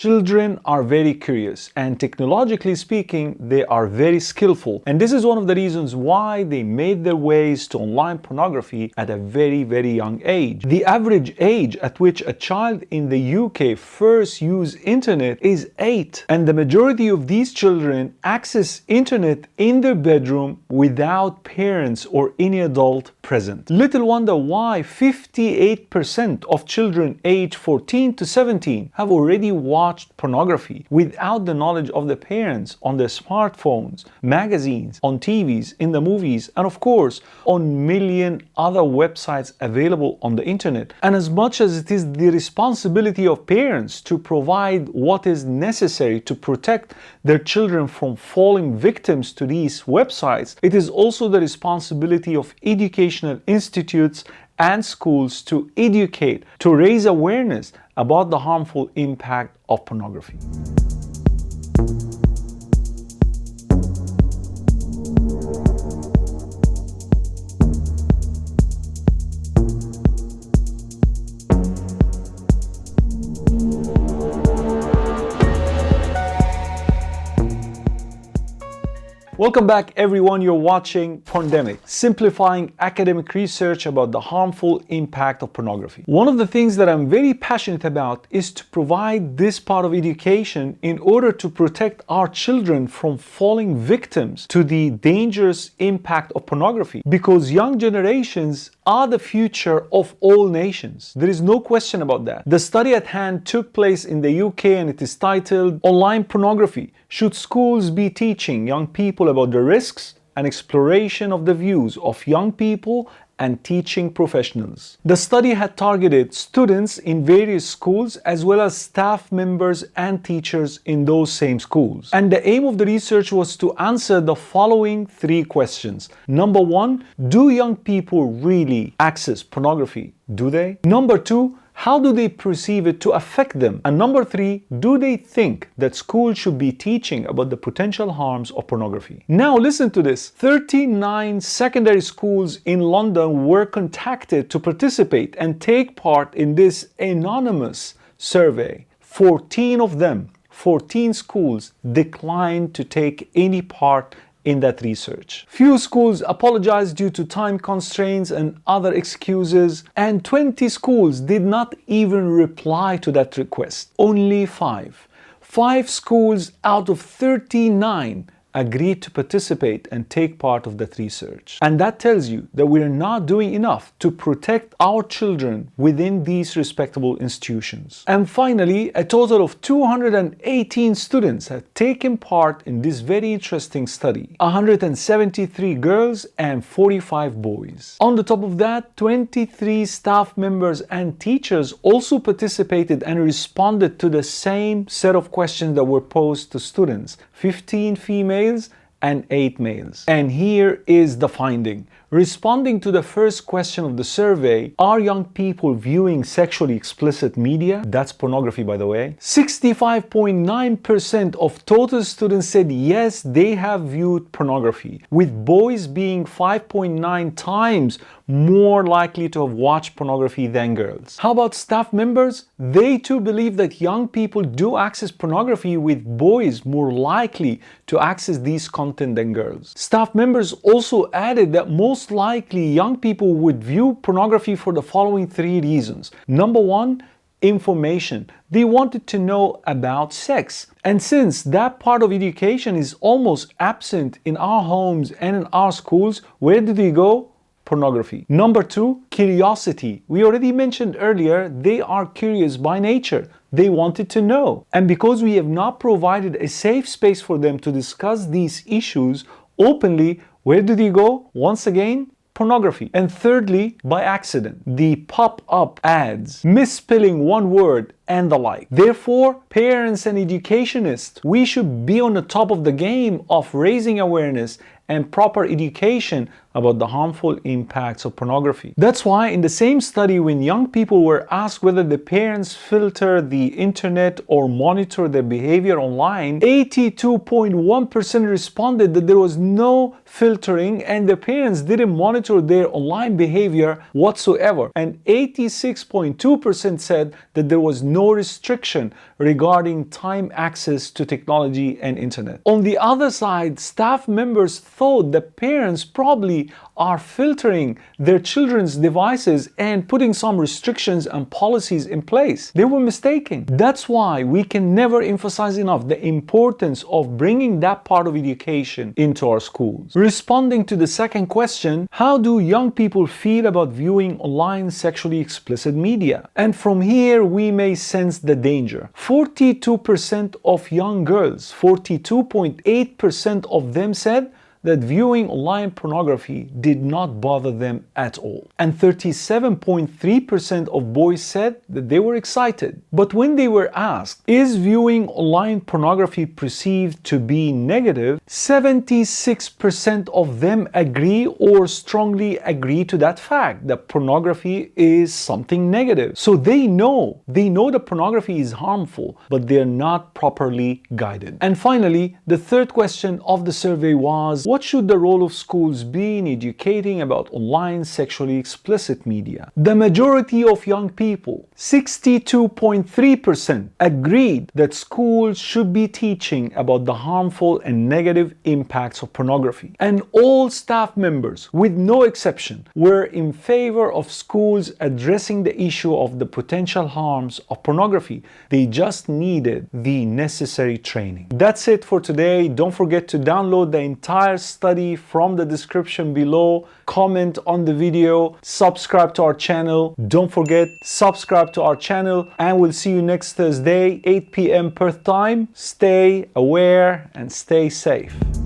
Children are very curious, and technologically speaking, they are very skillful. And this is one of the reasons why they made their ways to online pornography at a very, very young age. The average age at which a child in the UK first use internet is 8, and the majority of these children access internet in their bedroom without parents or any adult present. Little wonder why 58% of children aged 14 to 17 have already watched pornography without the knowledge of the parents on their smartphones, magazines, on TVs, in the movies, and of course on million other websites available on the internet. And as much as it is the responsibility of parents to provide what is necessary to protect their children from falling victims to these websites, it is also the responsibility of educational institutes and schools to educate, to raise awareness about the harmful impact of pornography. Welcome back everyone, you're watching Porndemic, simplifying academic research about the harmful impact of pornography. One of the things that I'm very passionate about is to provide this part of education in order to protect our children from falling victims to the dangerous impact of pornography, because young generations are the future of all nations. There is no question about that. The study at hand took place in the UK and it is titled Online Pornography. Should schools be teaching young people about the risks and exploration of the views of young people and teaching professionals? The study had targeted students in various schools as well as staff members and teachers in those same schools. And the aim of the research was to answer the following 3 questions. Number 1, do young people really access pornography? Do they? Number 2, how do they perceive it to affect them? And number 3, do they think that schools should be teaching about the potential harms of pornography? Now listen to this. 39 secondary schools in London were contacted to participate and take part in this anonymous survey. 14 of them, 14 schools, declined to take any part in that research. Few schools apologized due to time constraints and other excuses, and 20 schools did not even reply to that request. Only 5. 5 schools out of 39 agreed to participate and take part of that research. And that tells you that we are not doing enough to protect our children within these respectable institutions. And finally, a total of 218 students have taken part in this very interesting study. 173 girls and 45 boys. On the top of that, 23 staff members and teachers also participated and responded to the same set of questions that were posed to students. 15 females and 8 males. And here is the finding. Responding to the first question of the survey, are young people viewing sexually explicit media? That's pornography, by the way. 65.9% of total students said yes, they have viewed pornography, with boys being 5.9 times more likely to have watched pornography than girls. How about staff members? They too believe that young people do access pornography, with boys more likely to access these content than girls. Staff members also added that most likely young people would view pornography for the following 3 reasons. Number 1, information. They wanted to know about sex. And since that part of education is almost absent in our homes and in our schools, where do they go? Pornography. Number 2, curiosity. We already mentioned earlier, they are curious by nature. They wanted to know. And because we have not provided a safe space for them to discuss these issues openly, where do they go? Once again, pornography. And thirdly, by accident, the pop-up ads, misspelling one word, and the like. Therefore, parents and educationists, we should be on the top of the game of raising awareness and proper education about the harmful impacts of pornography. That's why in the same study, when young people were asked whether the parents filter the internet or monitor their behavior online, 82.1% responded that there was no filtering and the parents didn't monitor their online behavior whatsoever. And 86.2% said that there was no restriction regarding time access to technology and internet. On the other side, staff members thought that parents probably are filtering their children's devices and putting some restrictions and policies in place. They were mistaken. That's why we can never emphasize enough the importance of bringing that part of education into our schools. Responding to the second question, how do young people feel about viewing online sexually explicit media? And from here we may sense the danger. 42% of young girls, 42.8% of them said that viewing online pornography did not bother them at all. And 37.3% of boys said that they were excited. But when they were asked, is viewing online pornography perceived to be negative, 76% of them agree or strongly agree to that fact, that pornography is something negative. So they know that pornography is harmful, but they're not properly guided. And finally, the third question of the survey was, what should the role of schools be in educating about online sexually explicit media? The majority of young people, 62.3%, agreed that schools should be teaching about the harmful and negative impacts of pornography. And all staff members, with no exception, were in favor of schools addressing the issue of the potential harms of pornography. They just needed the necessary training. That's it for today. Don't forget to download the entire study from the description below, comment on the video, subscribe to our channel. Don't forget, subscribe to our channel, and we'll see you next Thursday, 8 p.m. Perth time. Stay aware and stay safe.